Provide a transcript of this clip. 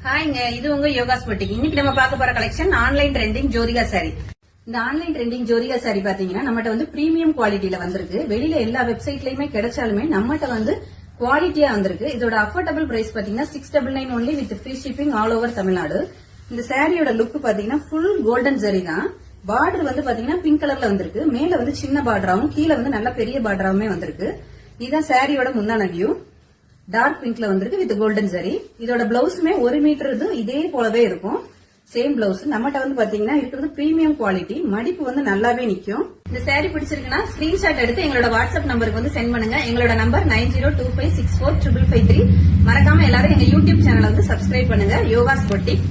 ஹாய்ங்க, இது உங்க யோகாஸ் பொட்டிக். இன்னைக்கு நம்ம பார்க்க போற collection online trending Jyothika sorry. இந்த ஆன்லைன் ட்ரெண்டிங் ஜோதிகா சாரி பாத்தீங்கன்னா நம்மகிட்ட வந்து பிரீமியம் குவாலிட்டியில வந்திருக்கு. வெளியில எல்லா வெப்சைட்லயுமே கிடைச்சாலுமே நம்மகிட்ட வந்து குவாலிட்டியா வந்திருக்கு. இதோட அஃபோர்டபிள் பிரைஸ் பாத்தீங்கன்னா 699 only with free shipping all over Tamil Nadu. இந்த சாரியோட லுக் பாத்தீங்கன்னா ஃபுல் கோல்டன் ஜரி தான். பார்டர் வந்து பாத்தீங்கன்னா பிங்க் கலர்ல வந்திருக்கு. மேல வந்து சின்ன பார்டராவும் கீழே வந்து நல்ல பெரிய பார்டராவுமே வந்திருக்கு. இதுதான் சாரியோட முந்தான வியூ. டார்க் பிங்க்ல வந்திருக்கு வித் கோல்டன் ஜரி. இதோட பிளவுஸுமே 1 மீட்டர் இதே போலவே இருக்கும். Same blouse. நம்மகிட்ட வந்து பாத்தீங்கன்னா இருக்கிறது பிரீமியம் குவாலிட்டி. மடிப்பு வந்து நல்லாவே நிக்கும். இந்த சாரி பிடிச்சிருக்குன்னா ஸ்கிரீன்ஷாட் எடுத்து எங்களோட வாட்ஸ்அப் நம்பருக்கு வந்து சென்ட் பண்ணுங்க. எங்களோட நம்பர் 9025645553. மறக்காம எல்லாரும் எங்க யூடியூப் சேனலை வந்து சப்ஸ்கிரைப் பண்ணுங்க. யோகாஸ் பொட்டிக்.